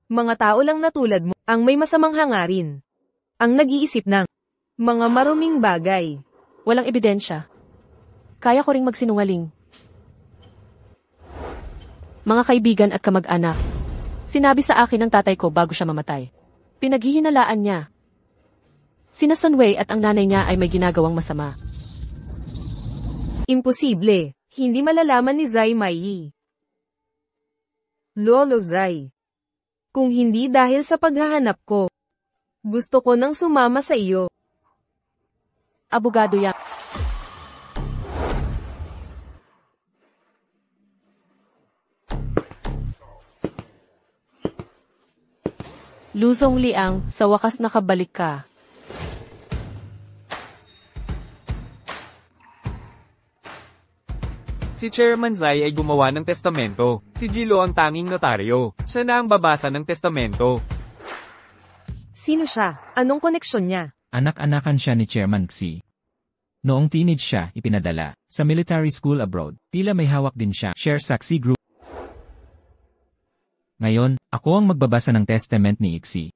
Mga tao lang na tulad mo, ang may masamang hangarin. Ang nag-iisip ng mga maruming bagay. Walang ebidensya. Kaya ko ring magsinungaling. Mga kaibigan at kamag-anak. Sinabi sa akin ng tatay ko bago siya mamatay. Pinaghihinalaan niya. Sina Sunway at ang nanay niya ay may ginagawang masama. Imposible. Hindi malalaman ni Zai Mai. Lolo Zai. Kung hindi dahil sa paghahanap ko, gusto ko nang sumama sa iyo. Abogado yan. Luzong Liang, sa wakas nakabalik ka. Si Chairman Zai ay gumawa ng testamento. Si Jilo ang tanging notaryo. Siya na ang babasa ng testamento. Sino siya? Anong koneksyon niya? Anak-anakan siya ni Chairman Xi. Noong teenage siya, ipinadala sa military school abroad. Tila may hawak din siya, share sa Xi Group. Ngayon, ako ang magbabasa ng testament ni Xi.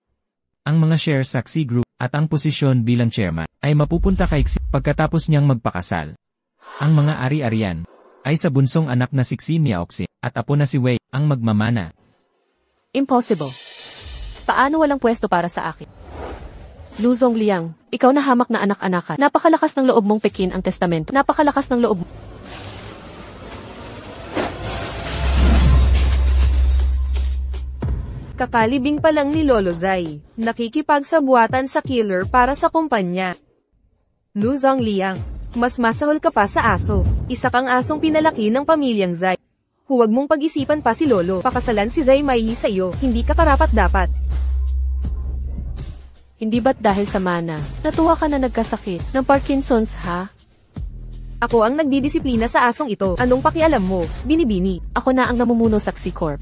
Ang mga share sa Xi Group at ang posisyon bilang chairman ay mapupunta kay Xi pagkatapos niyang magpakasal. Ang mga ari-arian ay sa bunsong anak na si Xi Miaoxin at apo na si Wei ang magmamana. Impossible. Paano walang pwesto para sa akin? Luzong Liang, ikaw na hamak na anak-anakan. Napakalakas ng loob mong pekin ang testamento. Napakalakas ng loob mo. Kakalibing pa lang ni Lolo Zai, nakikipagsabuatan sa killer para sa kumpanya. Luzong Liang, mas masahol ka pa sa aso. Isa kang asong pinalaki ng pamilyang Zai. Huwag mong pag-isipan pa si Lolo. Pakasalan si Zai Mai sa iyo, hindi ka karapat-dapat. Hindi ba't dahil sa mana, natuwa ka na nagkasakit ng Parkinson's ha? Ako ang nagdidisiplina sa asong ito. Anong pakialam mo, binibini? Ako na ang namumuno sa Xi Corp.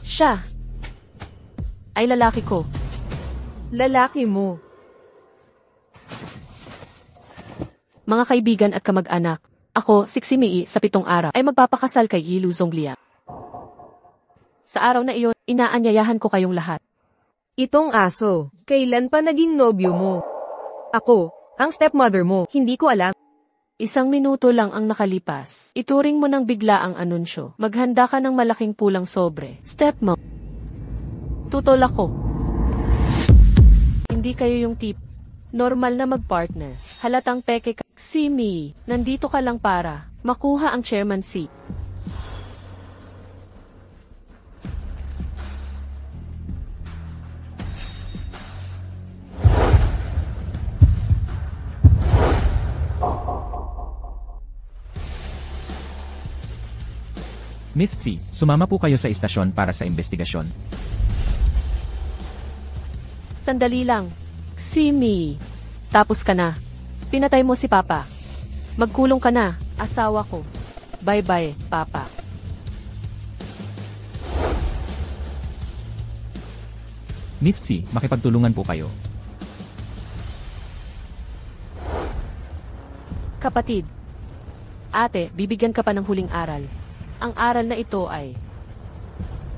Siya ay lalaki ko. Lalaki mo. Mga kaibigan at kamag-anak, ako, si Xi Mei, sa 7 araw, ay magpapakasal kay Yi Luzong Liang. Sa araw na iyon, inaanyayahan ko kayong lahat. Itong aso, kailan pa naging nobyo mo? Ako, ang stepmother mo, hindi ko alam. 1 minuto lang ang nakalipas. Ituring mo ng bigla ang anunsyo. Maghanda ka ng malaking pulang sobre. Stepmom. Tutol ako. Hindi kayo yung tip. Normal na mag-partner. Halatang peke ka. Xi Mei, nandito ka lang para makuha ang chairman seat. Miss Xi, sumama po kayo sa istasyon para sa investigasyon. Sandali lang. Xi Mei, tapos ka na. Pinatay mo si Papa. Magkulong ka na, asawa ko. Bye-bye, Papa. Miss Xi, makipagtulungan po kayo. Kapatid. Ate, bibigyan ka pa ng huling aral. Ang aral na ito ay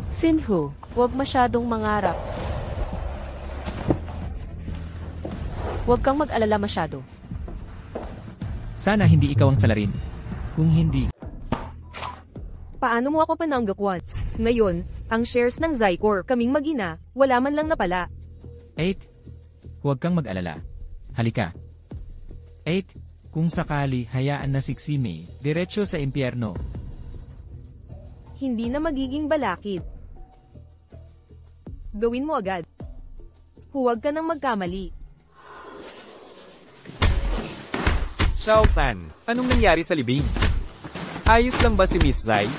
Sinhu, huwag masyadong mangarap. Huwag kang mag-alala masyado. Sana hindi ikaw ang salarin. Kung hindi, Paano mo ako pananggakwan? Ngayon, ang shares ng Zai Corp kaming mag-ina, wala man lang napala. 8. Huwag kang mag-alala. Halika. 8. Kung sakali, hayaan na si Xi Mei, diretso sa impyerno. Hindi na magiging balakid. Gawin mo agad. Huwag ka nang magkamali. Xiao San, anong nangyari sa libing? Ayos lang ba si Miss Zai?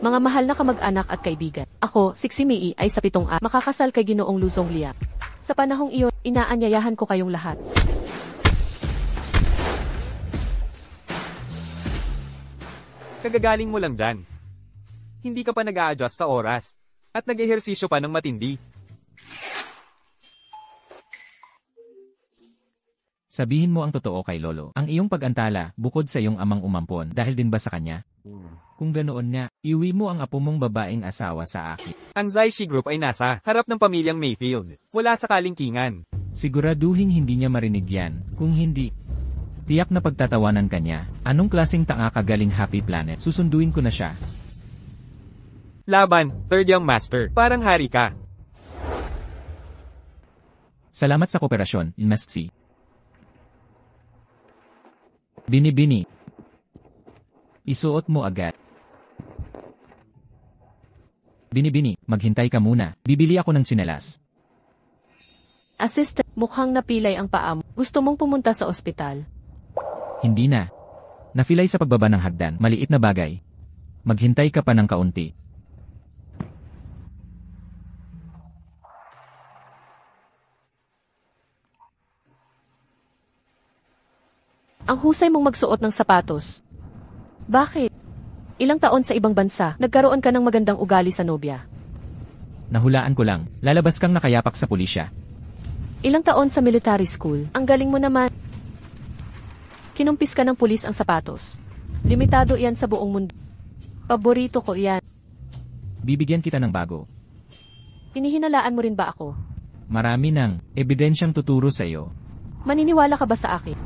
Mga mahal na kamag-anak at kaibigan. Ako, si Xi Mei, ay sa 7 araw makakasal kay Ginoong Luzong Liang. Sa panahong iyon, inaanyayahan ko kayong lahat. Kagagaling mo lang dyan. Hindi ka pa nag-a-adjust sa oras. At nag-ehersisyo pa ng matindi. Sabihin mo ang totoo kay Lolo. Ang iyong pag-antala, bukod sa iyong amang umampon, dahil din ba sa kanya? Kung ganoon nga, iwi mo ang apo mong babaeng asawa sa akin. Ang Zaishi Group ay nasa harap ng pamilyang Mayfield. Wala sa kalingkingan. Siguraduhin hindi niya marinig yan. Kung hindi, tiyak na pagtatawanan ka niya. Anong klaseng tanga ka galing Happy Planet? Susunduin ko na siya. Laban, Third Young Master. Parang hari ka. Salamat sa kooperasyon, Inmasksi. Bini-bini. Isuot mo agad. Bini-bini, maghintay ka muna. Bibili ako ng tsinelas. Assistant, mukhang napilay ang paa mo. Gusto mong pumunta sa ospital? Hindi na. Nafilay sa pagbaba ng hagdan, maliit na bagay. Maghintay ka pa ng kaunti. Ang husay mong magsuot ng sapatos. Bakit? Ilang taon sa ibang bansa, nagkaroon ka ng magandang ugali sa nobya. Nahulaan ko lang, lalabas kang nakayapak sa pulisya. Ilang taon sa military school, ang galing mo naman. Kinumpis ka ng pulis ang sapatos. Limitado yan sa buong mundo. Paborito ko yan. Bibigyan kita ng bago. Hinihinalaan mo rin ba ako? Marami ng ebidensyang tuturo sa iyo. Maniniwala ka ba sa akin?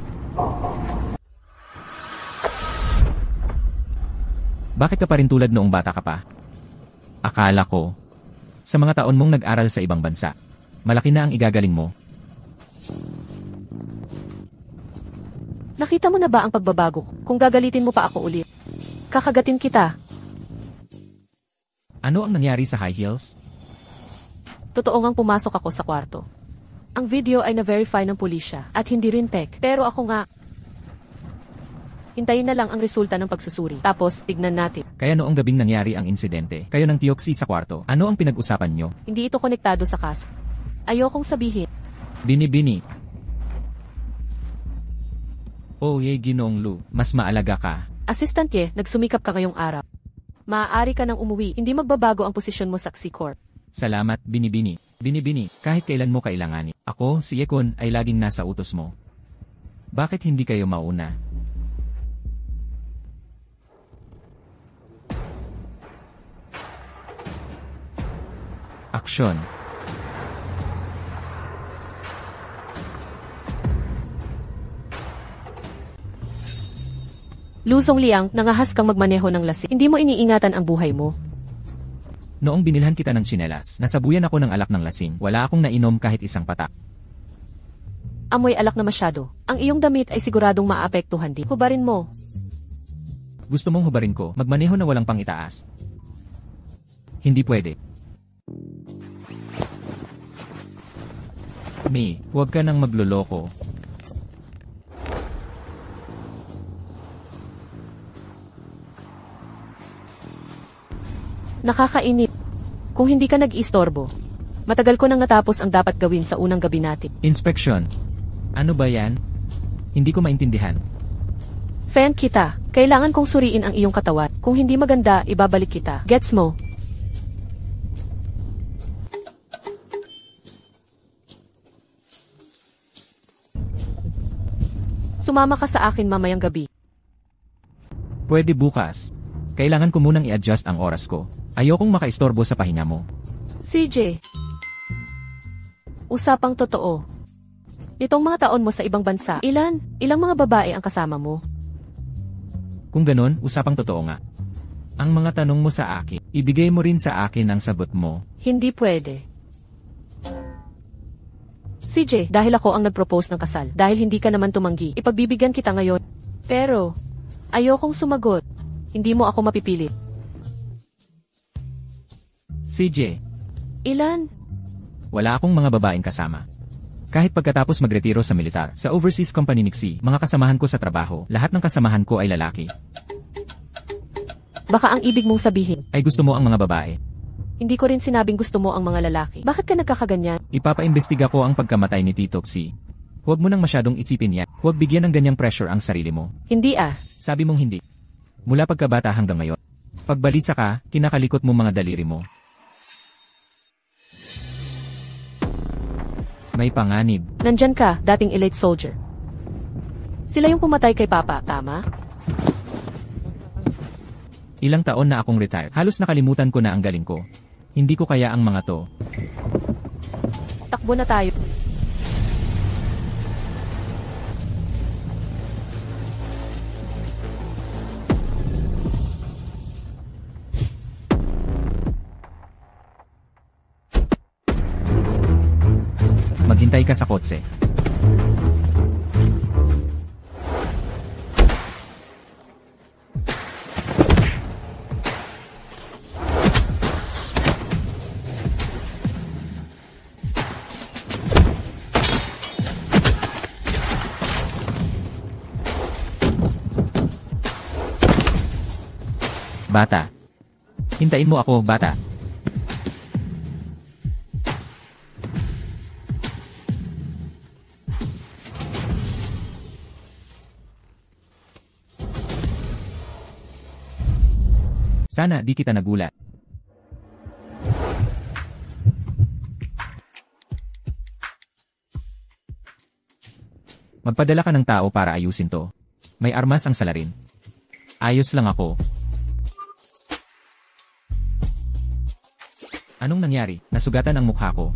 Bakit ka pa rin tulad noong bata ka pa? Akala ko, sa mga taon mong nag-aral sa ibang bansa, malaki na ang igagaling mo. Nakita mo na ba ang pagbabago ko? Kung gagalitin mo pa ako ulit, kakagatin kita. Ano ang nangyari sa high heels? Totoo ngang pumasok ako sa kwarto. Ang video ay na-verify ng pulisya at hindi rin tech. Pero ako nga, hintayin na lang ang resulta ng pagsusuri. Tapos, tignan natin. Kaya noong gabing nangyari ang insidente, kayo ng tioksi sa kwarto, ano ang pinag-usapan nyo? Hindi ito konektado sa kaso. Ayokong sabihin. Bini-bini. Oh yay Ginoong Lu, mas maalaga ka. Assistant Ye, nagsumikap ka ngayong araw. Maaari ka nang umuwi, hindi magbabago ang posisyon mo sa X-Corp. Salamat, Bini-bini. Bini-bini, kahit kailan mo kailanganin. Ako, si Ekon, ay laging nasa utos mo. Bakit hindi kayo mauna? Aksyon. Luzong Liang, nangahas kang magmaneho ng lasing. Hindi mo iniingatan ang buhay mo. Noong binilhan kita ng tsinelas, nasabuyan ako ng alak ng lasing. Wala akong nainom kahit isang patak. Amoy alak na masyado. Ang iyong damit ay siguradong maapektuhan din. Hubarin mo. Gusto mong hubarin ko, magmaneho na walang pangitaas. Hindi pwede. May, huwag ka nang magloloko. Nakakainip. Kung hindi ka nag-istorbo, matagal ko nang natapos ang dapat gawin sa unang gabi natin. Inspection. Ano ba yan? Hindi ko maintindihan. Fan kita. Kailangan kong suriin ang iyong katawan. Kung hindi maganda, ibabalik kita. Gets mo? Sumama ka sa akin mamayang gabi. Pwede bukas. Kailangan ko munang i-adjust ang oras ko. Ayokong makaistorbo sa pahinga mo. CJ. Usapang totoo. Nitong mga taon mo sa ibang bansa, ilang mga babae ang kasama mo? Kung ganon, usapang totoo nga. Ang mga tanong mo sa akin, ibigay mo rin sa akin ang sagot mo. Hindi pwede. CJ, dahil ako ang nag-propose ng kasal, dahil hindi ka naman tumanggi, ipagbibigyan kita ngayon. Pero, ayokong sumagot. Hindi mo ako mapipilit. CJ. Ilan? Wala akong mga babaeng kasama. Kahit pagkatapos magretiro sa militar, sa overseas company Nixie, mga kasamahan ko sa trabaho, lahat ng kasamahan ko ay lalaki. Baka ang ibig mong sabihin, Ay gusto mo ang mga babae. hindi ko rin sinabing gusto mo ang mga lalaki. Bakit ka nagkakaganyan? Ipapaimbestiga ko ang pagkamatay ni Tito Xi. Huwag mo nang masyadong isipin yan. Huwag bigyan ng ganyang pressure ang sarili mo. Hindi ah. Sabi mong hindi. Mula pagkabata hanggang ngayon. Pagbalisa ka, kinakalikot mo mga daliri mo. May panganib. Nandyan ka, dating elite soldier. Sila yung pumatay kay Papa, tama? Ilang taon na akong retired. Halos nakalimutan ko na ang galing ko. Hindi ko kaya ang mga to. Takbo na tayo. Maghintay ka sa kotse. Bata. Hintayin mo ako, bata. Sana di kita nagulat. Magpadala ka ng tao para ayusin to. May armas ang salarin. Ayos lang ako. Anong nangyari? Nasugatan ang mukha ko.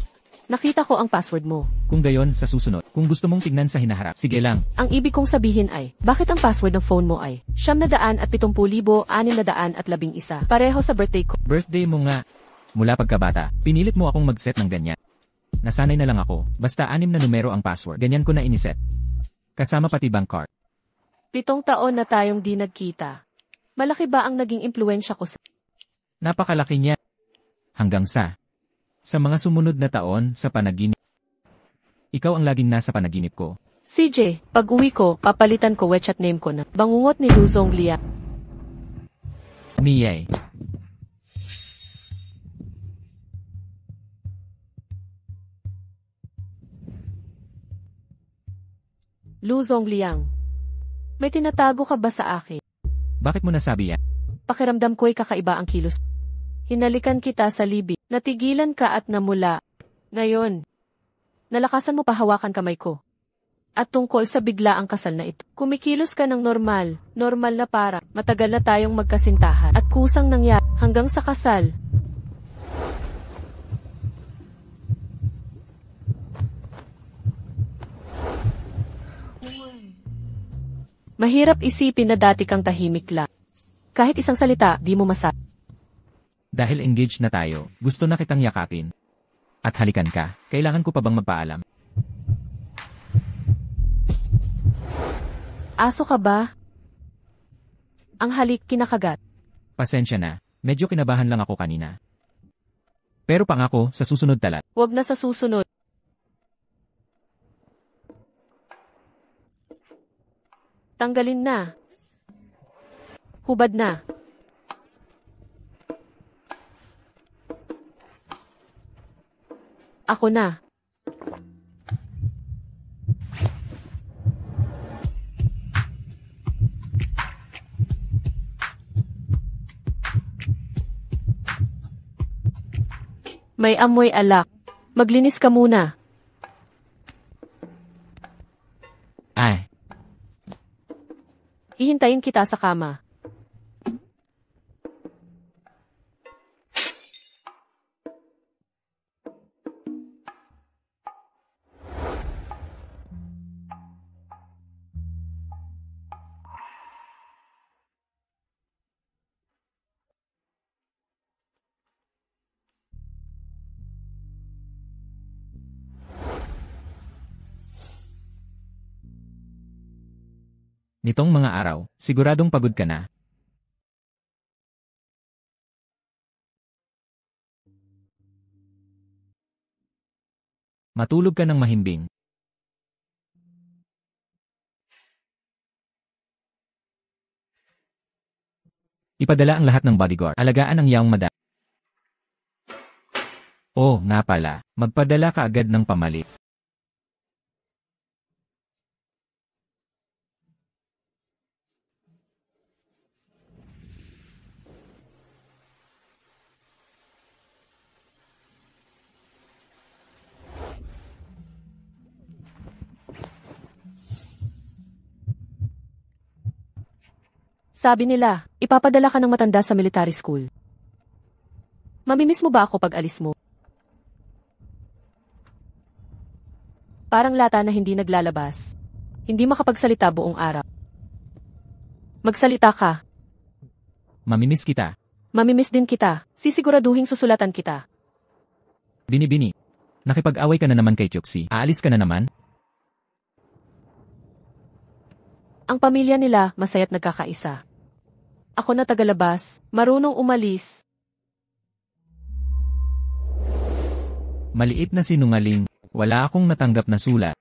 Nakita ko ang password mo. Kung gayon, sa susunod, kung gusto mong tignan sa hinaharap, sige lang. Ang ibig kong sabihin ay, bakit ang password ng phone mo ay 770,611? Pareho sa birthday ko. Birthday mo nga. Mula pagkabata, pinilit mo akong mag-set ng ganyan. Nasanay na lang ako, basta 6 na numero ang password. Ganyan ko na iniset. Kasama pati bank card. 7 taon na tayong di nagkita. Malaki ba ang naging impluensya ko sa... Napakalaki niya. Hanggang sa mga sumunod na taon sa panaginip. Ikaw ang laging nasa panaginip ko. CJ, pag uwi ko, papalitan ko WeChat name ko na Bangungot ni Lu Zonglia. Miyay. Lu Zongliang. May tinatago ka ba sa akin? Bakit mo nasabi yan? Pakiramdam ko'y kakaiba ang kilos. Hinalikan kita sa libi. Natigilan ka at namula. Ngayon, nalakasan mo pahawakan kamay ko. At tungkol sa bigla ang kasal na ito. Kumikilos ka ng normal na para matagal na tayong magkasintahan. At kusang nangyari hanggang sa kasal. Mahirap isipin na dati kang tahimik lang. Kahit isang salita, di mo masabi. Dahil engaged na tayo, gusto na kitang yakapin. At halikan ka, kailangan ko pa bang magpaalam? Aso ka ba? Ang halik kinakagat. Pasensya na, medyo kinabahan lang ako kanina. Pero pangako, sa susunod talat. Huwag na sa susunod. Tanggalin na. Hubad na. Ako na. May amoy alak. Maglinis ka muna. Ay, Hihintayin kita sa kama. nitong mga araw, siguradong pagod ka na. Matulog ka ng mahimbing. Ipadala ang lahat ng bodyguard. Alagaan ang yaong madam. Oh, nga pala. Magpadala ka agad ng pamalit. Sabi nila, ipapadala ka ng matanda sa military school. Mamimiss mo ba ako pag alis mo? Parang lata na hindi naglalabas. Hindi makapagsalita buong araw. Magsalita ka. Mamimiss kita. Mamimiss din kita. Sisiguraduhin susulatan kita. Bini-bini. Nakipag-away ka na naman kay Chuxi. Aalis ka na naman? Ang pamilya nila, masaya't nagkakaisa. Ako na tagalabas, marunong umalis. Maliit na sinungaling. Wala akong natanggap na sulat.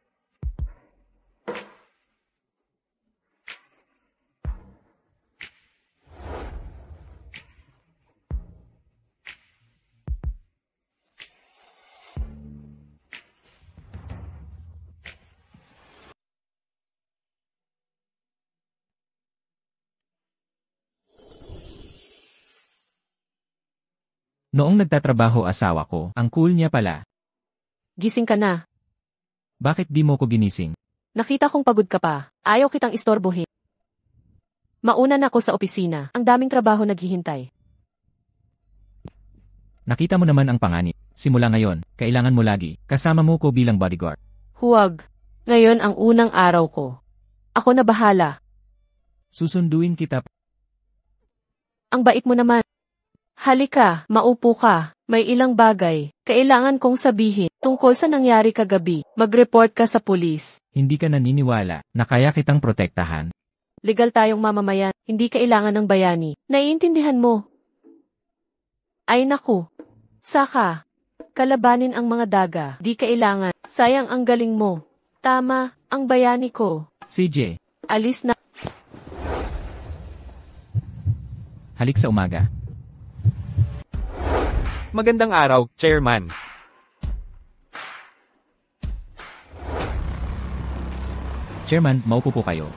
Noong nagtatrabaho asawa ko, ang cool niya pala. Gising ka na. Bakit di mo ko ginising? Nakita kong pagod ka pa. Ayaw kitang istorbohin. Mauna na ako sa opisina. Ang daming trabaho naghihintay. Nakita mo naman ang panganib. Simula ngayon, kailangan mo lagi. Kasama mo ko bilang bodyguard. Huwag. Ngayon ang unang araw ko. Ako na bahala. Susunduin kita. Ang bait mo naman. Halika, maupo ka. May ilang bagay. Kailangan kong sabihin. Tungkol sa nangyari kagabi, mag-report ka sa pulis. Hindi ka naniniwala na kaya kitang protektahan. Legal tayong mamamayan. Hindi kailangan ng bayani. Naiintindihan mo? Ay naku. Saka. Kalabanin ang mga daga. Di kailangan. Sayang ang galing mo. Tama, ang bayani ko. CJ, Alis na. halik sa umaga. Magandang araw, Chairman. Chairman, maupo po kayo.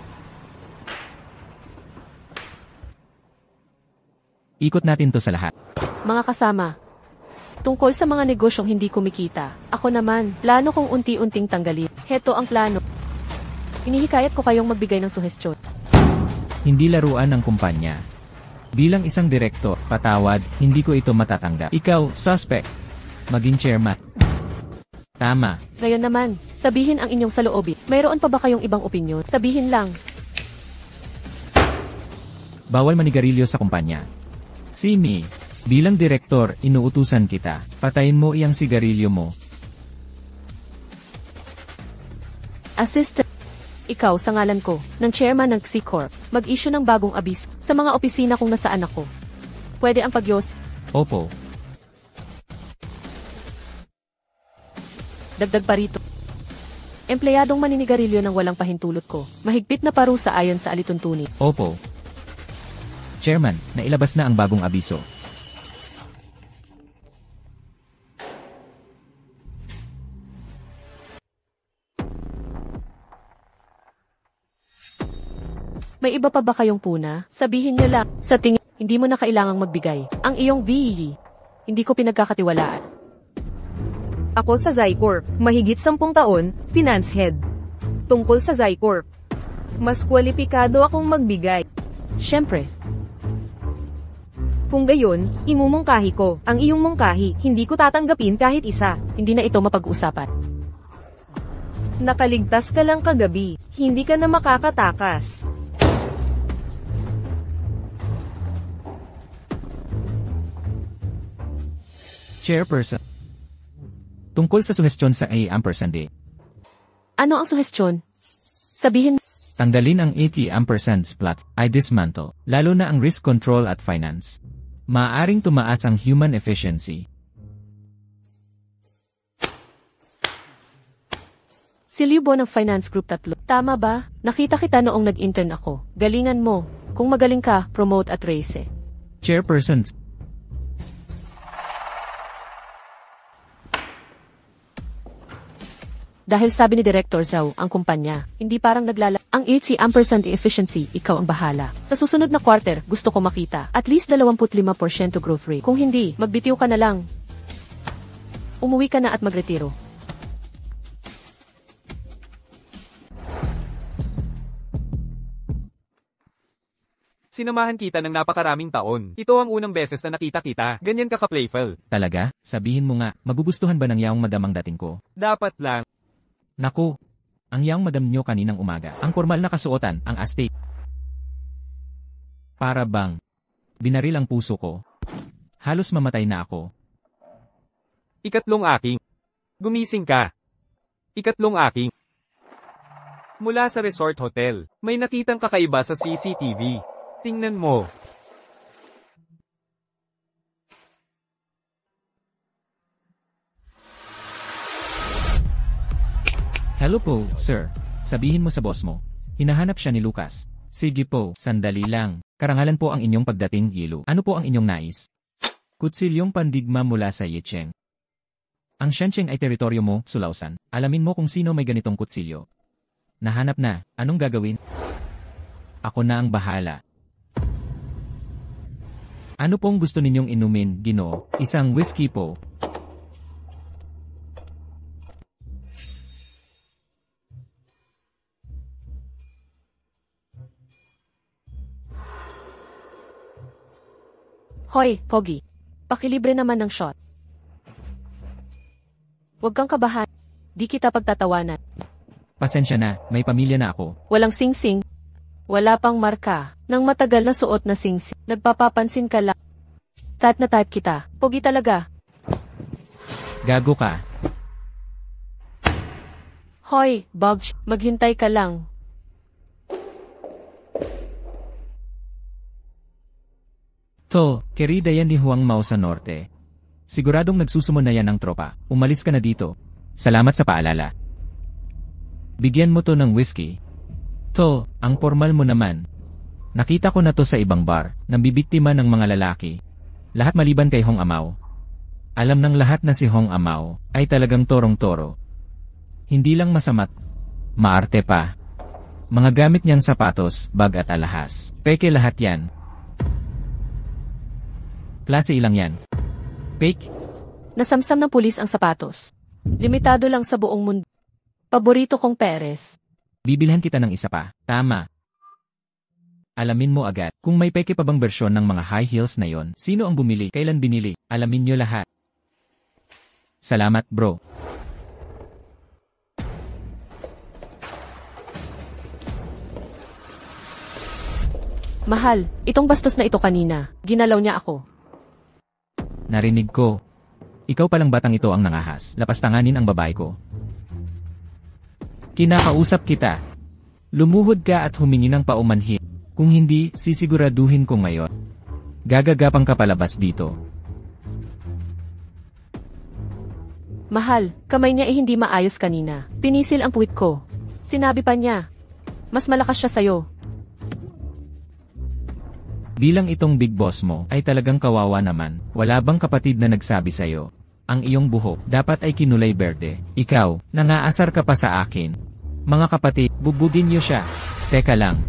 Ikot natin to sa lahat. Mga kasama. Tungkol sa mga negosyong hindi kumikita. Ako naman, plano kong unti-unting tanggalin. Heto ang plano. Inihikayat ko kayong magbigay ng suhestyon. Hindi laruan ng kumpanya. Bilang isang direktor, patawad, hindi ko ito matatanggap. Ikaw, suspect. Maging chairman. Tama. Ngayon naman, sabihin ang inyong saloobin. Mayroon pa ba kayong ibang opinyon? Sabihin lang. Bawal manigarilyo sa kumpanya. Simi, bilang direktor, inuutusan kita. Patayin mo iyang sigarilyo mo. Assistant. Ikaw sa ngalan ko, ng chairman ng C-Corp, mag-issue ng bagong abiso sa mga opisina kung nasaan ako. Pwede ang pagyos. Opo. Dagdag pa rito. Empleyadong maninigarilyo ng walang pahintulot ko. Mahigpit na parusa ayon sa alituntunin. Opo. Chairman, nailabas na ang bagong abiso. May iba pa ba kayong puna? Sabihin niyo lang. Sa tingin, hindi mo na kailangang magbigay. Ang iyong VE. Hindi ko pinagkakatiwalaan. Ako sa Zycorp, mahigit 10 taon, finance head. Tungkol sa Zycorp, mas kwalipikado akong magbigay. Siyempre, Kung gayon, imumungkahi ko. Ang iyong mungkahi, hindi ko tatanggapin kahit isa. hindi na ito mapag-uusapan. Nakaligtas ka lang kagabi, hindi ka na makakatakas. Chairperson. Tungkol sa suhestyon sa A%. Ano ang suhestyon? Sabihin, Tanggalin ang 80% splat ay dismantle, lalo na ang risk control at finance. Maaaring tumaas ang human efficiency. si Liubo ng Finance Group 3. Tama ba? Nakita kita noong nag-intern ako. Galingan mo. Kung magaling ka, promote at raise. Chairperson. Dahil sabi ni Director Zhao, ang kumpanya, hindi parang ang 80% efficiency, ikaw ang bahala. Sa susunod na quarter, gusto ko makita, at least 25% growth rate. Kung hindi, magbitiw ka na lang. Umuwi ka na at magretiro. Sinamahan kita ng napakaraming taon. Ito ang unang beses na nakita kita. Ganyan ka ka-playful. Talaga? Sabihin mo nga, magugustuhan ba ng yaong madam ang dating ko? Dapat lang. Naku, ang yaong madam nyo kaninang umaga. Ang formal na kasuotan, ang astig. Para bang, binaril ang puso ko. Halos mamatay na ako. Ikatlong aking. Gumising ka. Ikatlong aking. Mula sa resort hotel, may nakitang kakaiba sa CCTV. Tingnan mo. Hello po, sir. Sabihin mo sa boss mo. Hinahanap siya ni Lucas. Sige po, sandali lang. Karangalan po ang inyong pagdating, Gilo. Ano po ang inyong nais? Kutsilyong pandigma mula sa Yicheng. Ang Shancheng ay teritoryo mo, Sulawsan. Alamin mo kung sino may ganitong kutsilyo. Nahanap na, anong gagawin? Ako na ang bahala. Ano pong gusto ninyong inumin, Ginoo? Isang whiskey po. Hoy, Pogi. Pakilibre naman ng shot. Huwag kang kabahan. Di kita pagtatawanan. Pasensya na, may pamilya na ako. Walang singsing. Wala pang marka. Nang matagal na suot na singsing. Nagpapapansin ka lang. Type na type kita. Pogi talaga. Gago ka. Hoy, Bugj. Maghintay ka lang. To, querida yan ni Huang Mao sa norte. Siguradong nagsusumo na yan ng tropa. Umalis ka na dito. Salamat sa paalala. Bigyan mo to ng whiskey. To, ang formal mo naman. Nakita ko na to sa ibang bar, nang bibiktima ng mga lalaki. Lahat maliban kay Hong Amao. Alam ng lahat na si Hong Amao ay talagang torong-toro. Hindi lang masamat, maarte pa. Mga gamit niyang sapatos, bag at alahas. Peke lahat yan. Klase ilang yan. Fake? Nasamsam ng pulis ang sapatos. Limitado lang sa buong mundo. Paborito kong Perez. Bibilhan kita ng isa pa. Tama. Alamin mo agad, kung may peke pa bang bersyon ng mga high heels na yon, sino ang bumili, kailan binili, alamin nyo lahat. Salamat, bro. Mahal, itong bastos na ito kanina, ginalaw niya ako. Narinig ko. Ikaw palang batang ito ang nangahas, lapastanganin ang babae ko. Kinakausap kita. Lumuhod ka at humingi ng paumanhin. Kung hindi, sisiguraduhin ko ngayon. Gagagapang ka palabas dito. Mahal, kamay niya hindi maayos kanina. Pinisil ang puwit ko. Sinabi pa niya, mas malakas siya sa'yo. Bilang itong big boss mo, ay talagang kawawa naman. Wala bang kapatid na nagsabi sa'yo? Ang iyong buhok, dapat ay kinulay berde. Ikaw, nangaasar ka pa sa akin. Mga kapatid, bubugin niyo siya. Teka lang.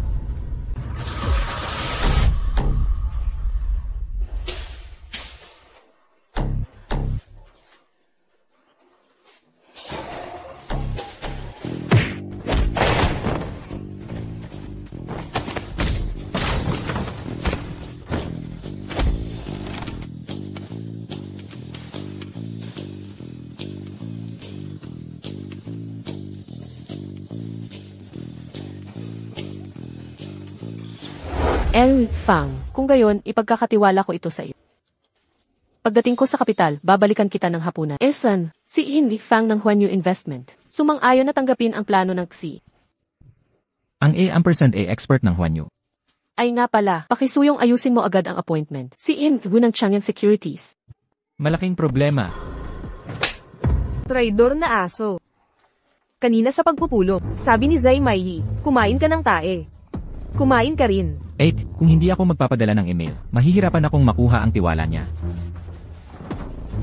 El Fang, kung gayon, ipagkakatiwala ko ito sa iyo. Pagdating ko sa kapital, babalikan kita ng hapunan. Esan, si Hindi Fang ng Huanyu Investment. Sumang-ayon na tanggapin ang plano ng Xi. Ang A&A expert ng Huanyu. Ay nga pala, pakisuyong ayusin mo agad ang appointment. Si Hindi ng Chang'an Securities. Malaking problema. Traidor na aso. Kanina sa pagpupulong, sabi ni Zai Maiyi, kumain ka ng tae. Kumain ka rin. 8. Kung hindi ako magpapadala ng email, mahihirapan akong makuha ang tiwala niya.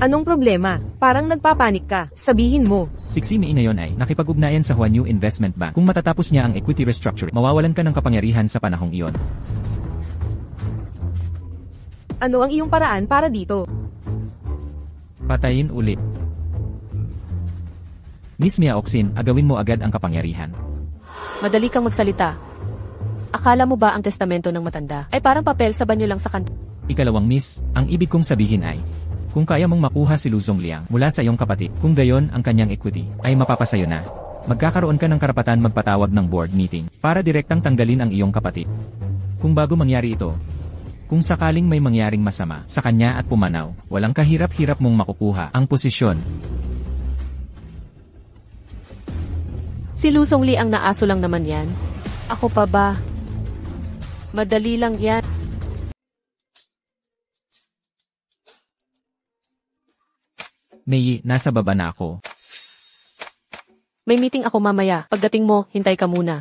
Anong problema? Parang nagpapanik ka. Sabihin mo. Si Mei na yon ay nakipag-ugnayan sa Huanyu Investment Bank. Kung matatapos niya ang equity restructuring, mawawalan ka ng kapangyarihan sa panahong iyon. Ano ang iyong paraan para dito? Patayin ulit. Miss Mia Oxin, agawin mo agad ang kapangyarihan. Madali kang magsalita. Akala mo ba ang testamento ng matanda ay parang papel sa banyo lang sa kanto? Ikalawang miss, ang ibig kong sabihin ay, kung kaya mong makuha si Luzong Liang mula sa iyong kapatid, kung gayon ang kanyang equity, ay mapapasayo na. Magkakaroon ka ng karapatan magpatawag ng board meeting para direktang tanggalin ang iyong kapatid. Kung bago mangyari ito, kung sakaling may mangyaring masama sa kanya at pumanaw, walang kahirap-hirap mong makukuha ang posisyon. Si Luzong Liang na aso lang naman yan. Ako pa ba? Madali lang yan. Mei, nasa baba na ako. May meeting ako mamaya. Pagdating mo, hintay ka muna.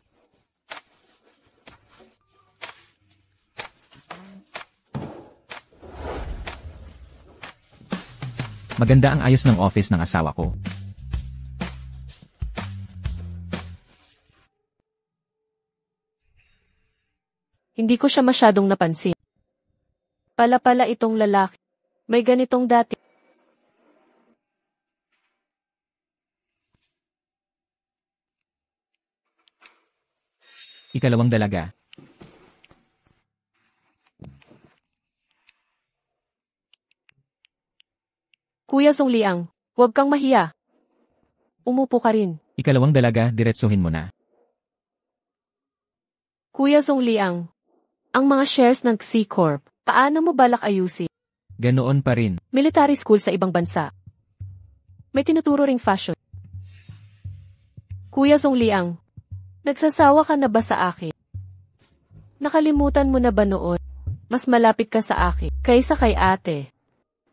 Maganda ang ayos ng office ng asawa ko. Hindi ko siya masyadong napansin. Pala itong lalaki. May ganitong dati. Ikalawang dalaga. Kuya Zong Liang, huwag kang mahiya. Umupo ka rin. Ikalawang dalaga, diretsuhin mo na. Kuya Zong Liang, ang mga shares ng Xi Corp, paano mo balak ayusin? Ganoon pa rin. Military school sa ibang bansa. May tinuturo ring fashion. Kuya Zong Liang, nagsasawa ka na ba sa akin? Nakalimutan mo na ba noon? Mas malapit ka sa akin kaysa kay ate.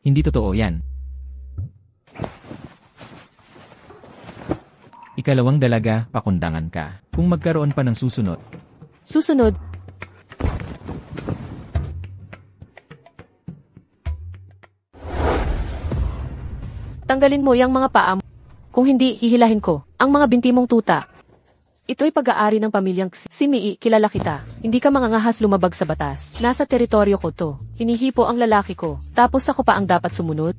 Hindi totoo yan. Ikalawang dalaga, pakundangan ka. Kung magkaroon pa ng susunod. Susunod. Tanggalin mo yung mga paa mo. Kung hindi, hihilahin ko ang mga binti mong tuta. Ito'y pag-aari ng pamilyang Xi. Si Mei, kilala kita. Hindi ka mangangahas lumabag sa batas. Nasa teritoryo ko to. Hinihipo ang lalaki ko. Tapos ako pa ang dapat sumunod.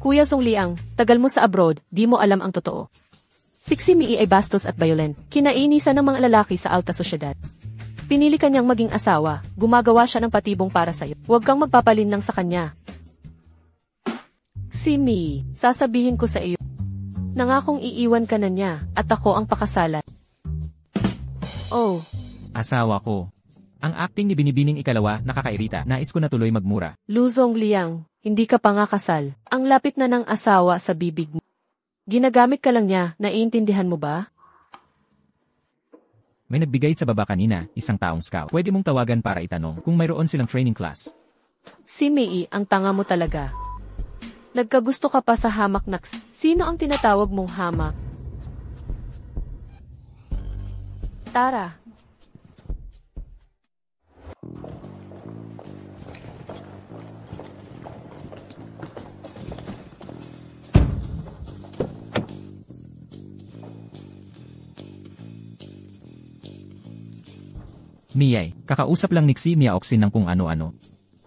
Kuya Zong Liang, tagal mo sa abroad, di mo alam ang totoo. Si Xi Mei ay bastos at violent. Kinainisan ng mga lalaki sa alta sosyedad. Pinili kanyang maging asawa. Gumagawa siya ng patibong para sa'yo. Huwag kang magpapalin lang sa kanya. Xi Mei, sasabihin ko sa iyo. Nangakong iiwan ka na niya, at ako ang pakasalan. Oh. Asawa ko. Ang acting ni Binibining ikalawa, nakakairita. Nais ko na tuloy magmura. Luzong Liang, hindi ka pa nga kasal. Ang lapit na ng asawa sa bibig mo. Ginagamit ka lang niya, naiintindihan mo ba? May nagbigay sa baba kanina, isang taong scout. Pwede mong tawagan para itanong kung mayroon silang training class. Si Mei, ang tanga mo talaga. Nagkagusto ka pa sa hamak na Xi. Sino ang tinatawag mong hamak? Tara. Miyay, kakausap lang ni Xi Miaoxin ng kung ano-ano.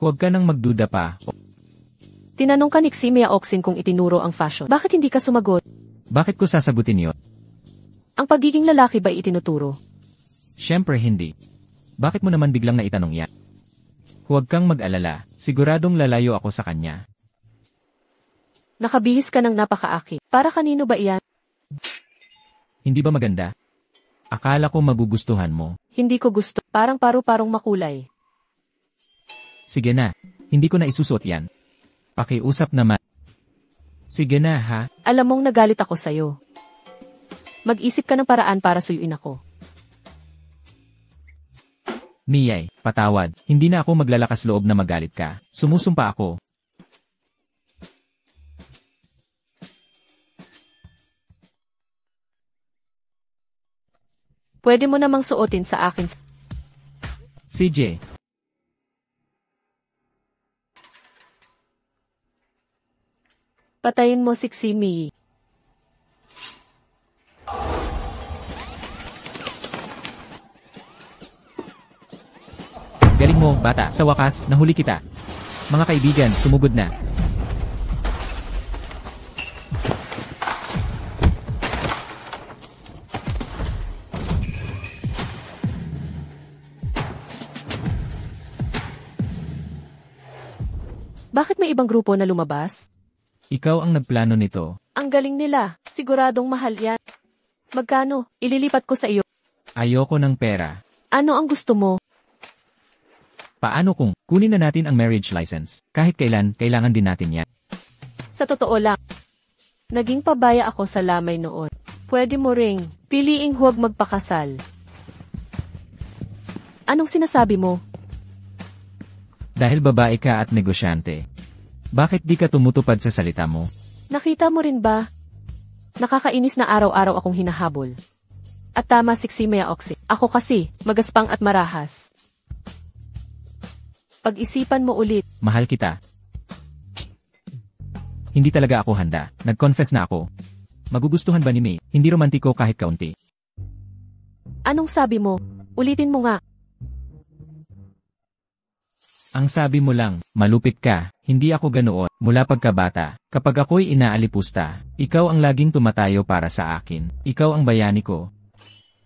Huwag ka nang magduda pa. Tinanong ka ni Xi Miaoxin kung itinuro ang fashion. Bakit hindi ka sumagot? Bakit ko sasagutin yun? Ang pagiging lalaki ba itinuturo? Siyempre hindi. Bakit mo naman biglang naitanong yan? Huwag kang mag-alala, siguradong lalayo ako sa kanya. Nakabihis ka ng napakaakit. Para kanino ba iyan? Hindi ba maganda? Akala ko magugustuhan mo. Hindi ko gusto. Parang paru-parong makulay. Sige na, hindi ko na isusot yan. Pakiusap naman. Sige na ha. Alam mong nagalit ako sa'yo. Mag-isip ka ng paraan para suyuin ako. Miyay, patawad. Hindi na ako maglalakas loob na magalit ka. Sumusumpa ako. Pwede mo namang suotin sa akin. CJ. Patayin mo si Xi Mei. Galing mo, bata. Sa wakas, nahuli kita. Mga kaibigan, sumugod na. Bakit may ibang grupo na lumabas? Ikaw ang nagplano nito. Ang galing nila. Siguradong mahal yan. Magkano? Ililipat ko sa iyo. Ayoko ng pera. Ano ang gusto mo? Paano kung kunin na natin ang marriage license? Kahit kailan, kailangan din natin yan. Sa totoo lang, naging pabaya ako sa lamay noon. Pwede mo ring piliing huwag magpakasal. Anong sinasabi mo? Dahil babae ka at negosyante. Bakit di ka tumutupad sa salita mo? Nakita mo rin ba? Nakakainis na araw-araw akong hinahabol. At tama siksi maya oksi. Ako kasi, magaspang at marahas. Pag-isipan mo ulit. Mahal kita. Hindi talaga ako handa. Nag-confess na ako. Magugustuhan ba ni May? Hindi romantiko kahit kaunti. Anong sabi mo? Ulitin mo nga. Ang sabi mo lang, malupit ka, hindi ako ganoon. Mula pagkabata, kapag ako'y inaalipusta, ikaw ang laging tumatayo para sa akin. Ikaw ang bayani ko.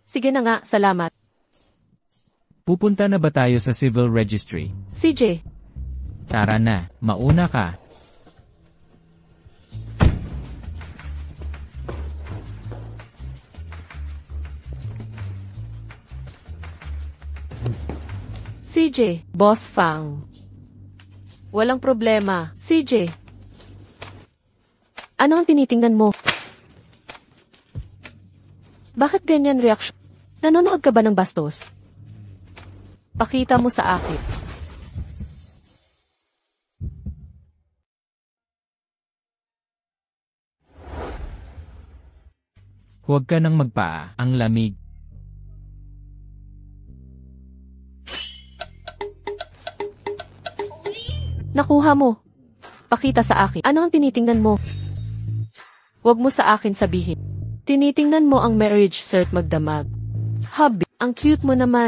Sige na nga, salamat. Pupunta na ba tayo sa civil registry? CJ, Tara na, mauna ka. CJ, Boss Fang. Walang problema, CJ. Ano ang tinitingnan mo? Bakit ganyan reaksyon? Nanonood ka ba ng bastos? Pakita mo sa akin. Huwag ka nang magpaa, ang lamig. Nakuha mo. Pakita sa akin. Ano ang tinitingnan mo? Huwag mo sa akin sabihin. Tinitingnan mo ang marriage cert magdamag. Hubby, ang cute mo naman.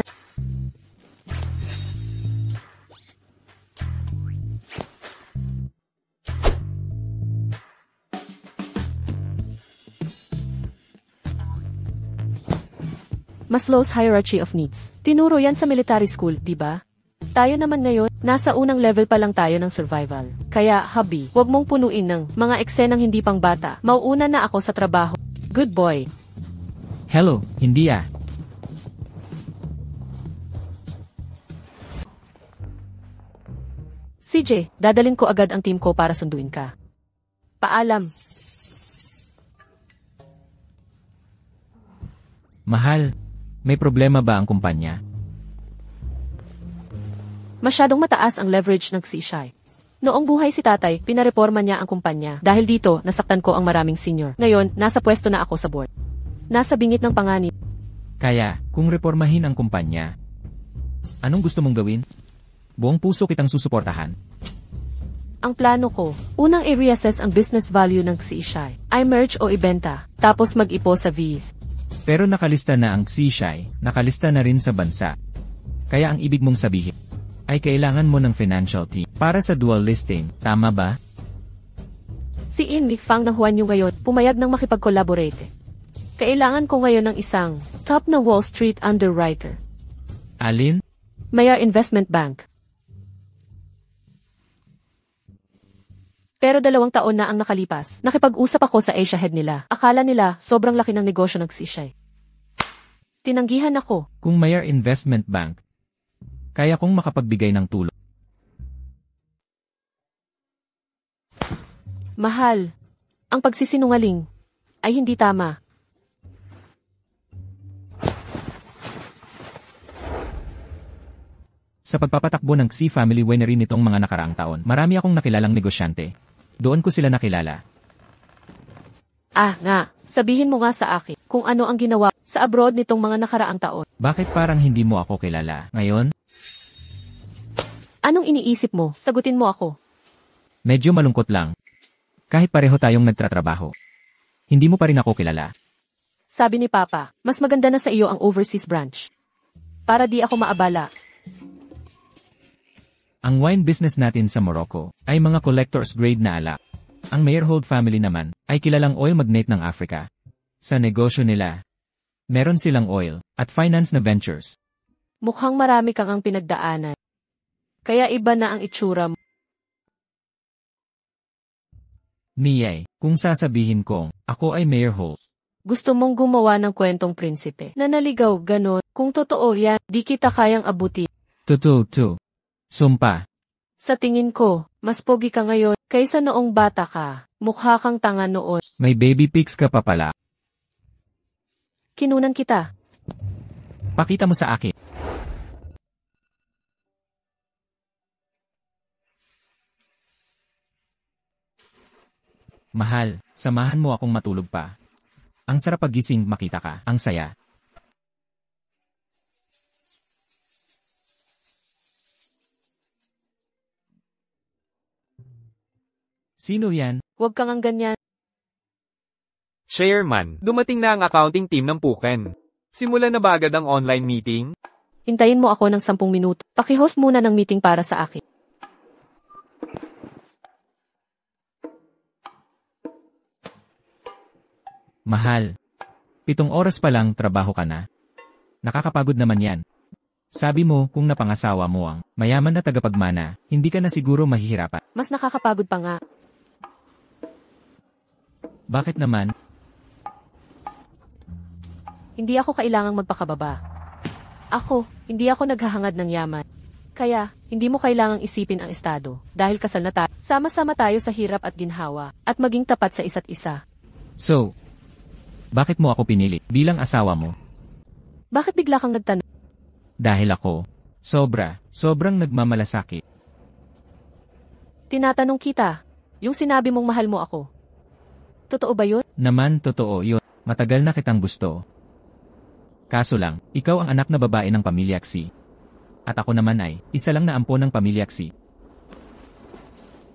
Maslow's hierarchy of needs. Tinuro yan sa military school, di ba? Tayo naman ngayon, nasa unang level pa lang tayo ng survival. Kaya, hubby, huwag mong punuin ng mga eksenang hindi pang bata. Mauuna na ako sa trabaho. Good boy. Hello, hindi ah. CJ, dadalin ko agad ang team ko para sunduin ka. Paalam. Mahal, may problema ba ang kumpanya? Masyadong mataas ang leverage ng Xishai. Noong buhay si tatay, pinareforma niya ang kumpanya. Dahil dito, nasaktan ko ang maraming senior. Ngayon, nasa pwesto na ako sa board. Nasa bingit ng panganib. Kaya, kung reformahin ang kumpanya, anong gusto mong gawin? Buong puso kitang susuportahan. Ang plano ko, unang i-reassess ang business value ng Xishai. I-merge o ibenta, tapos mag-ipo sa VIS. Pero nakalista na ang Xishai, nakalista na rin sa bansa. Kaya ang ibig mong sabihin, ay kailangan mo ng financial team para sa dual listing, tama ba? Si Inli Fang ng Huanyu ngayon, pumayag ng makipag-collaborate. Kailangan ko ngayon ng isang top na Wall Street underwriter. Alin? Maya Investment Bank. Pero 2 taon na ang nakalipas. Nakipag-usap ako sa Asia head nila. Akala nila sobrang laki ng negosyo ng Xishai. Tinanggihan ako. Kung Mayer Investment Bank, kaya kong makapagbigay ng tulong. Mahal, ang pagsisinungaling ay hindi tama. Sa pagpapatakbo ng Xi Family Winery nitong mga nakaraang taon, marami akong nakilalang negosyante. Doon ko sila nakilala. Ah, nga. Sabihin mo nga sa akin kung ano ang ginawa sa abroad nitong mga nakaraang taon. Bakit parang hindi mo ako kilala? Ngayon, Anong iniisip mo? Sagutin mo ako. medyo malungkot lang. Kahit pareho tayong nagtatrabaho. Hindi mo pa rin ako kilala. Sabi ni Papa, mas maganda na sa iyo ang overseas branch. Para di ako maabala. Ang wine business natin sa Morocco ay mga collector's grade na alak. Ang Meyerhold family naman ay kilalang oil magnate ng Africa. Sa negosyo nila, meron silang oil at finance na ventures. Mukhang marami kang ang pinagdaanan. Kaya iba na ang itsura mo. Miyay, kung sasabihin kong, ako ay Mayor Ho. Gusto mong gumawa ng kwentong prinsipe na naligaw, ganon. Kung totoo yan, di kita kayang abutin. Totoo. Sumpa. Sa tingin ko, mas pogi ka ngayon kaysa noong bata ka. Mukha kang tanga noon. May baby pics ka pa pala. Kinunan kita. Pakita mo sa akin. Mahal, samahan mo akong matulog pa. Ang sarap pagising makita ka, ang saya. Sino yan? Huwag kang ang ganyan. Chairman, dumating na ang accounting team ng Puken. Simulan na ba agad ang online meeting? Hintayin mo ako ng 10 minuto. Paki-host muna ng meeting para sa akin. Mahal. 7 oras pa lang trabaho ka na. Nakakapagod naman yan. Sabi mo kung napangasawa mo ang mayaman na tagapagmana, hindi ka na siguro mahihirapan. Mas nakakapagod pa nga. Bakit naman? Hindi ako kailangang magpakababa. Hindi ako naghahangad ng yaman. Kaya, hindi mo kailangang isipin ang estado. Dahil kasal na tayo, sama-sama tayo sa hirap at ginhawa, at maging tapat sa isa't isa. So, bakit mo ako pinili bilang asawa mo? Bakit bigla kang nagtanong? Dahil ako, sobrang nagmamalasakit. Tinatanong kita, yung sinabi mong mahal mo ako. Totoo ba yun? Naman totoo yun. Matagal na kitang gusto. Kaso lang, ikaw ang anak na babae ng pamilya Xi. At ako naman ay, isa lang na ampo ng pamilya Xi.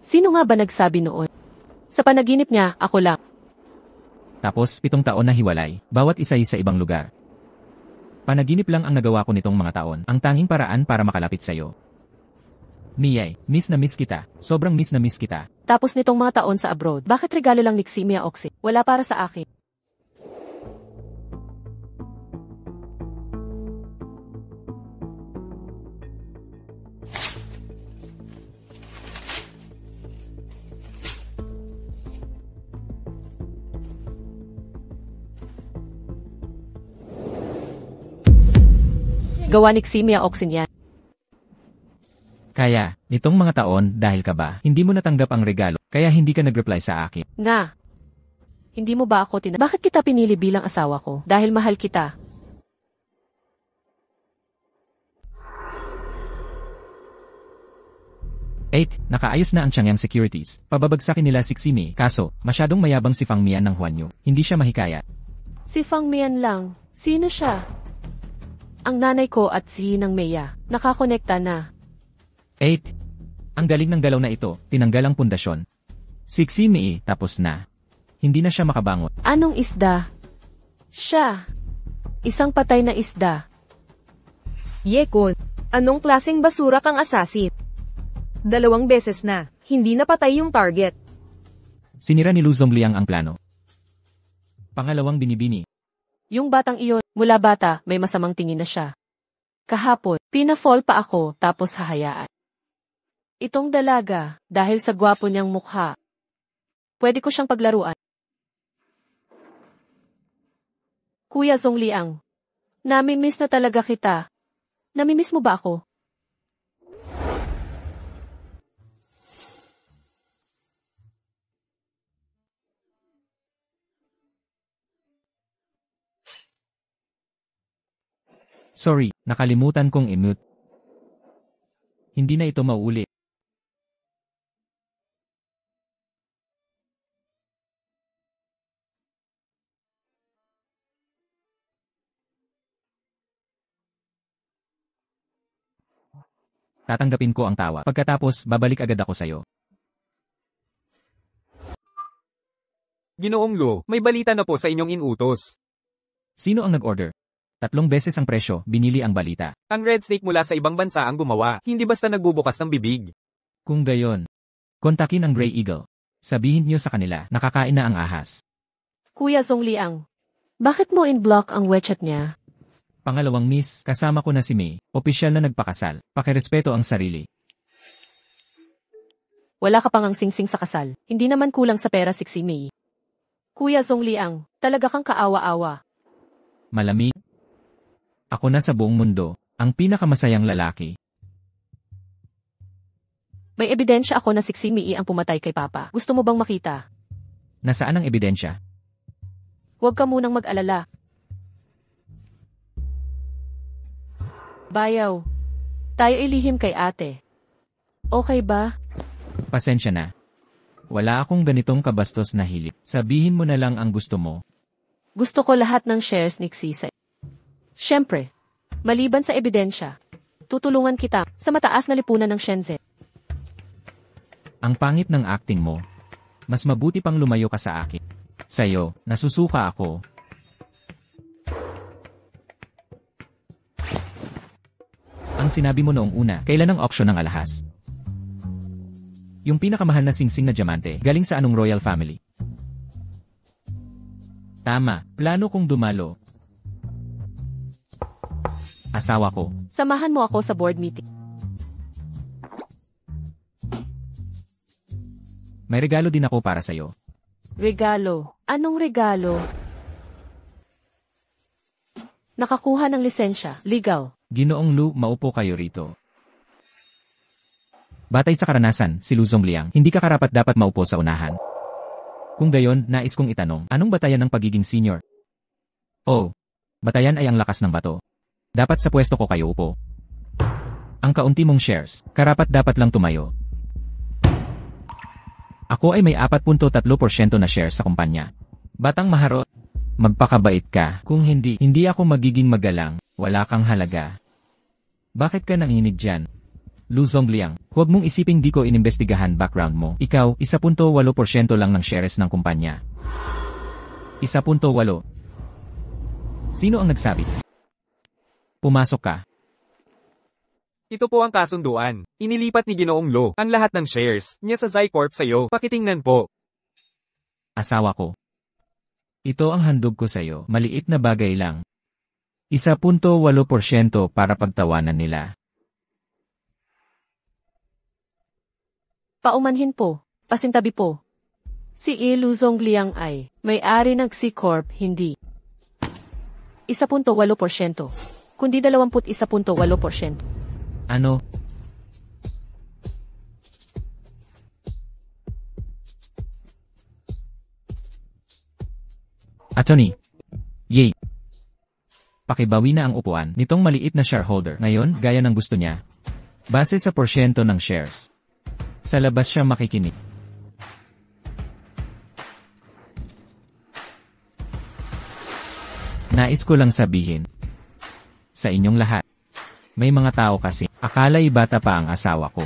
Sino nga ba nagsabi noon? Sa panaginip niya, ako lang. Tapos 7 taon na hiwalay, bawat isa sa ibang lugar. Panaginip lang ang nagawa ko nitong mga taon, ang tanging paraan para makalapit sa'yo. Miyay, miss na miss kita, sobrang miss na miss kita. Tapos nitong mga taon sa abroad, bakit regalo lang ni Xi Mia Oxy? Wala para sa akin. Gawa ni Xi Mia Oxy yan. Kaya, nitong mga taon, dahil ka ba, hindi mo natanggap ang regalo, kaya hindi ka nag-reply sa akin. Nga. Hindi mo ba ako Bakit kita pinili bilang asawa ko? Dahil mahal kita. Nakaayos na ang Changyang Securities. Pababagsakin nila si Ximi, kaso, masyadong mayabang si Fang Mian ng Huanyu. Hindi siya mahikayat. Si Fang Mian lang. Sino siya? Ang nanay ko at si Hinang Meya. Nakakonekta na. Ang galing ng galaw na ito, tinanggal ang pundasyon. Si Ximi, tapos na. Hindi na siya makabangon. Anong isda? Siya. Isang patay na isda. Yekon, anong klaseng basura kang asasin? 2 beses na, hindi napatay yung target. Sinira ni Lu Zongliang ang plano. Pangalawang binibini. Yung batang iyon, mula bata, may masamang tingin na siya. Kahapon, pinafall pa ako, tapos hahayaan. Itong dalaga, dahil sa gwapo niyang mukha, pwede ko siyang paglaruan. Kuya Zongliang, namimiss na talaga kita. Namimiss mo ba ako? Sorry, nakalimutan kong i-mute. Hindi na ito mauulit. Tatanggapin ko ang tawa. Pagkatapos, babalik agad ako sa'yo. Ginoong Lu, may balita na po sa inyong inutos. Sino ang nag-order? 3 beses ang presyo, binili ang balita. Ang red snake mula sa ibang bansa ang gumawa, hindi basta nagbubukas ng bibig. Kung gayon, kontakin ang Grey Eagle. Sabihin niyo sa kanila, nakakain na ang ahas. Kuya Zongliang, bakit mo in-block ang WeChat niya? Pangalawang miss, kasama ko na si May, opisyal na nagpakasal. Pakirespeto ang sarili. Wala ka pang ang singsing sa kasal. Hindi naman kulang sa pera si Mei. Kuya Zongliang, talaga kang kaawa-awa. Malamig. Ako na sa buong mundo, ang pinakamasayang lalaki. May ebidensya ako na si Mei ang pumatay kay Papa. Gusto mo bang makita? Nasaan ang ebidensya? Huwag ka munang mag-alala. Bayaw. Tayo ilihim kay ate. Okay ba? Pasensya na. Wala akong ganitong kabastos na hilig. Sabihin mo na lang ang gusto mo. Gusto ko lahat ng shares ni Xise. Siyempre, maliban sa ebidensya, tutulungan kita sa mataas na lipunan ng Shenzhen. Ang pangit ng acting mo. Mas mabuti pang lumayo ka sa akin. Sa'yo, nasusuka ako. Ang sinabi mo noong una, kailan ang auction ng alahas? Yung pinakamahal na singsing na diamante, galing sa anong royal family? Tama, plano kong dumalo. Asawa ko. Samahan mo ako sa board meeting. May regalo din ako para sa'yo. Regalo. Anong regalo? Nakakuha ng lisensya. Legal. Ginoong Lu, maupo kayo rito. Batay sa karanasan, si Lu Zongliang, hindi ka karapat-dapat maupo sa unahan. Kung gayon, nais kong itanong, anong batayan ng pagiging senior? Oh, batayan ay ang lakas ng bato. Dapat sa pwesto ko kayo upo. Ang kaunti mong shares, karapat-dapat lang tumayo. Ako ay may 4.3% na shares sa kumpanya. Batang maharot, magpakabait ka. Kung hindi ako magiging magalang, wala kang halaga. Bakit ka nanginig dyan? Lu Zongliang, huwag mong isiping di ko inimbestigahan background mo. Ikaw, 1.8% lang ng shares ng kumpanya. 1.8. Sino ang nagsabi? Pumasok ka. Ito po ang kasunduan. Inilipat ni Ginoong Lo ang lahat ng shares niya sa Zycorp sa'yo. Pakitingnan po. Asawa ko. Ito ang handog ko sa'yo. Maliit na bagay lang. 1.8% para pagtawanan nila. Paumanhin po. Pasintabi po. Si Lu Zongliang ay may-ari ng C-Corp, hindi 1.8%, kundi 21.8%. Ano? Attorney. Yay. Pakibawi na ang upuan nitong maliit na shareholder. Ngayon, gaya ng gusto niya. Base sa porsyento ng shares. Sa labas siya makikinig. Nais ko lang sabihin. Sa inyong lahat. May mga tao kasi, akala'y bata pa ang asawa ko.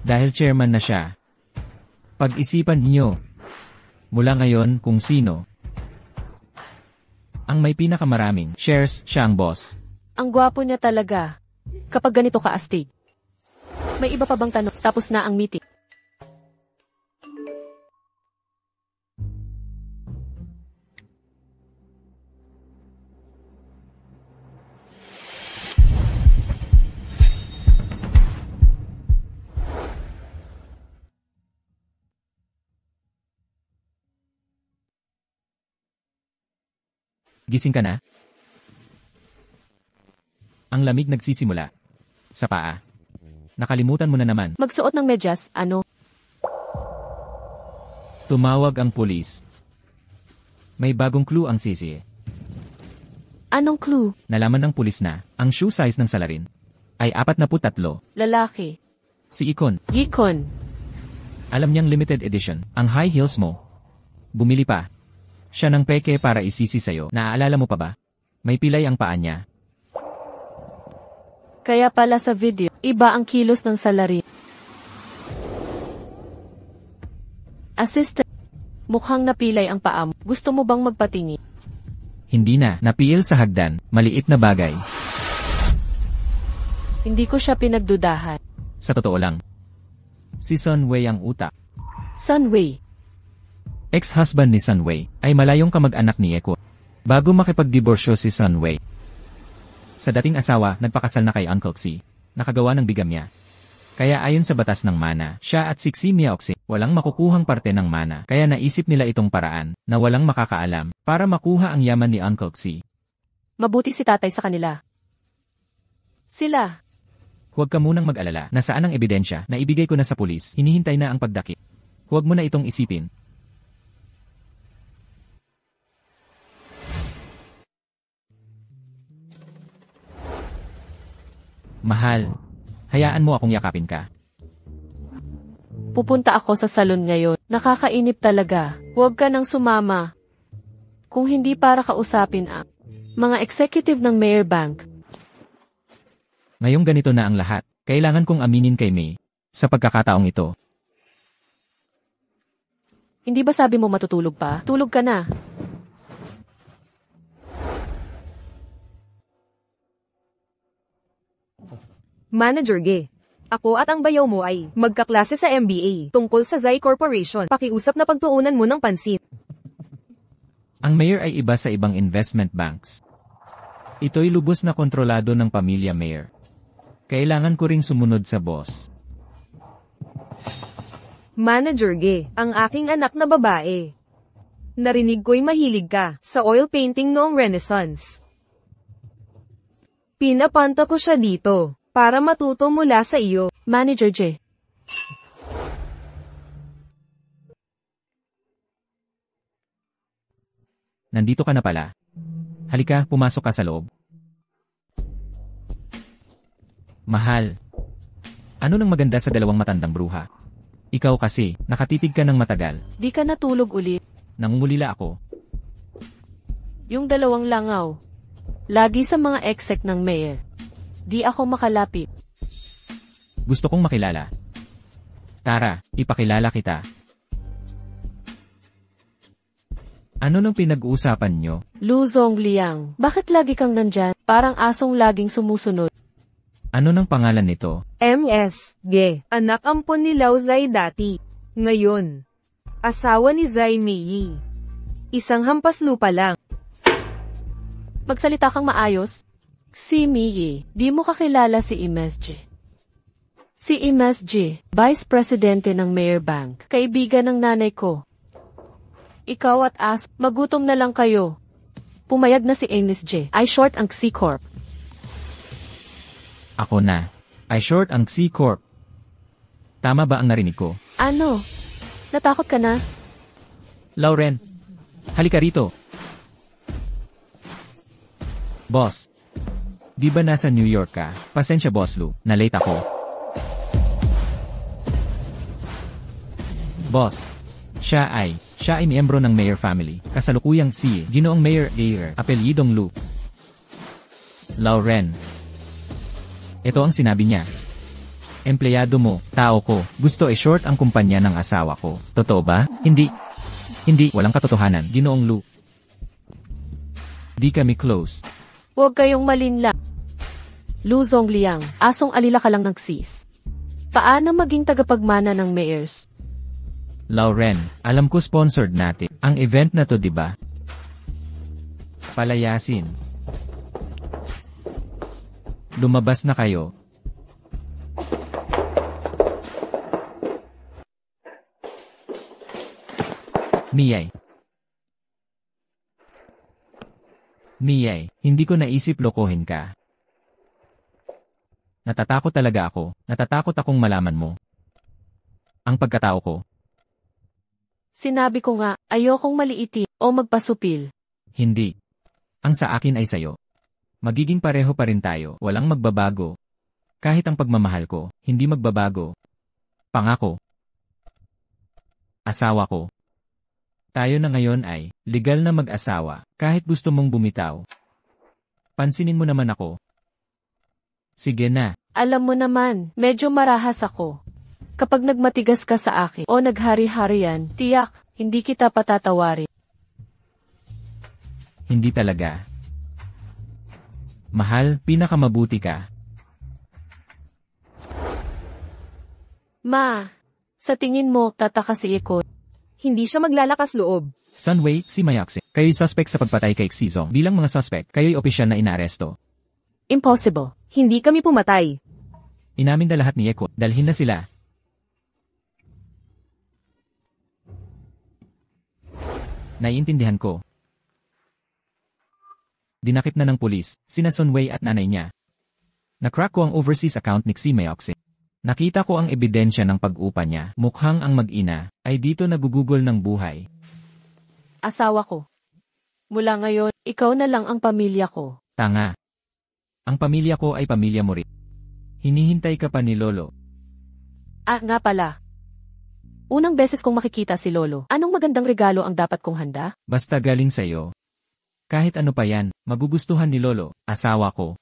Dahil chairman na siya. Pag-isipan niyo. Mula ngayon kung sino. Ang may pinakamaraming shares, siya ang boss. Ang gwapo niya talaga. Kapag ganito ka astig. May iba pa bang tanong? Tapos na ang meeting. Gising ka na? Ang lamig nagsisimula. Sa paa. Nakalimutan mo na naman. Magsuot ng medyas, ano? Tumawag ang pulis. May bagong clue ang sisi. Anong clue? Nalaman ng pulis na, ang shoe size ng salarin ay 43. Lalaki. Si Ikon, Yikon. alam niyang limited edition, ang high heels mo. Bumili pa. Siya ng peke para isisi sa'yo. Naaalala mo pa ba? May pilay ang paa niya. Kaya pala sa video, iba ang kilos ng salarin. Assistant. Mukhang napilay ang paa mo. Gusto mo bang magpatingin? Hindi na, napiil sa hagdan, maliit na bagay. Hindi ko siya pinagdudahan. Sa totoo lang. Si Sun Wei ang utak. Sunway. Ex-husband ni Sun Wei ay malayong kamag-anak ni Eko. Bago makipagdiborsyo si Sun Wei. Sa dating asawa, nagpakasal na kay Uncle Xi. Nakagawa ng bigamya. Kaya ayon sa batas ng mana, siya at si Xi Miaoxin, walang makukuhang parte ng mana. Kaya naisip nila itong paraan, na walang makakaalam, para makuha ang yaman ni Uncle Xi. Mabuti si tatay sa kanila. Sila. Huwag ka munang mag-alala, nasaan ang ebidensya na ibigay ko na sa pulis, hinihintay na ang pagdakip. Huwag mo na itong isipin. Mahal, hayaan mo akong yakapin ka. Pupunta ako sa salon ngayon. Nakakainip talaga. Huwag ka nang sumama. Kung hindi para kausapin ang mga executive ng Mayor Bank. Ngayong ganito na ang lahat, kailangan kong aminin kay May. Sa pagkakataong ito. Hindi ba sabi mo matutulog pa? Tulog ka na. Manager Ge. Ako at ang bayaw mo ay magkaklase sa MBA tungkol sa Zai Corporation. Pakiusap na pagtuunan mo ng pansin. Ang mayor ay iba sa ibang investment banks. Ito'y lubos na kontrolado ng pamilya mayor. Kailangan ko ring sumunod sa boss. Manager Ge, ang aking anak na babae. Narinig ko'y mahilig ka sa oil painting noong Renaissance. Pinapanta ko siya dito para matuto mula sa iyo. Manager J. Nandito ka na pala. Halika, pumasok ka sa loob. Mahal. Ano nang maganda sa dalawang matandang bruha? Ikaw kasi, nakatitig ka ng matagal. Di ka natulog ulit. Nangungulila ako. Yung dalawang langaw. Lagi sa mga exec ng mayor. Di ako makalapit. Gusto kong makilala. Tara, ipakilala kita. Ano nang pinag-uusapan nyo? Lu Zongliang, bakit lagi kang nandyan? Parang asong laging sumusunod. Ano nang pangalan nito? MS, Ge, anak ampon ni Lao Zai dati. Ngayon, asawa ni Zai Mei. Isang hampas lupa lang. Magsalita kang maayos. Si Mei, di mo kakilala si MSG. Si MSG, Vice Presidente ng Mayor Bank, kaibigan ng nanay ko. Ikaw at As, magutom na lang kayo. Pumayag na si MSG, I short ang C Corp. Ako na. I short ang C Corp. Tama ba ang narinig ko? Ano? Natakot ka na? Lauren, halika rito. Boss, di ba nasa New York ka? Pasensya Boss Lu, na-late ako. Boss, siya ay miyembro ng Mayor family, kasalukuyang si Ginoong Mayor Ayer, apelyidong Lu. Lauren. Ito ang sinabi niya. Empleyado mo, tao ko, gusto i-short ang kumpanya ng asawa ko. Totoo ba? Hindi, walang katotohanan, Ginoong Lu. Di kami close. Huwag kayong malinlang. Lu Zongliang, asong alila ka lang ng sis. Paano maging tagapagmana ng mayors? Lauren, alam ko sponsored natin ang event na to, di ba? Palayasin. Lumabas na kayo. Miyay, hindi ko naisip lokohin ka. Natatakot talaga ako, natatakot akong malaman mo ang pagkatao ko. Sinabi ko nga, ayokong maliitin o magpasupil. Hindi. Ang sa akin ay sayo. Magiging pareho pa rin tayo, walang magbabago. Kahit ang pagmamahal ko, hindi magbabago. Pangako. Asawa ko. Tayo na ngayon ay legal na mag-asawa, kahit gusto mong bumitaw. Pansinin mo naman ako. Sige na. Alam mo naman, medyo marahas ako. Kapag nagmatigas ka sa akin o naghari-harian, tiyak, hindi kita patatawarin. Hindi talaga. Mahal, pinakamabuti ka. Ma, sa tingin mo, tataka si Iko. Hindi siya maglalakas loob. Sunway, si Mayaksi, kayo'y suspect sa pagpatay kay Xizong. Bilang mga suspect, kayo'y opisyal na inaaresto. Impossible. Hindi kami pumatay. Inamin na lahat ni Eko, dalhin na sila. Naiintindihan ko. Dinakip na ng pulis, sina Sunway at nanay niya. Nakrack ko ang overseas account ni Xi Meoxi. Nakita ko ang ebidensya ng pag-upa niya. Mukhang ang mag-ina ay dito nagugugol ng buhay. Asawa ko. Mula ngayon, ikaw na lang ang pamilya ko. Tanga. Ang pamilya ko ay pamilya mo rin. Hinihintay ka pa ni Lolo. Ah, nga pala. Unang beses kong makikita si Lolo. Anong magandang regalo ang dapat kong handa? Basta galing sa'yo. Kahit ano pa yan, magugustuhan ni Lolo, asawa ko.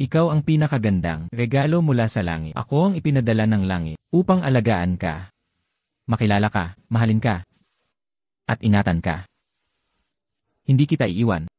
Ikaw ang pinakagandang regalo mula sa langit. Ako ang ipinadala ng langit upang alagaan ka. Makilala ka, mahalin ka, at ingatan ka. Hindi kita iiwan.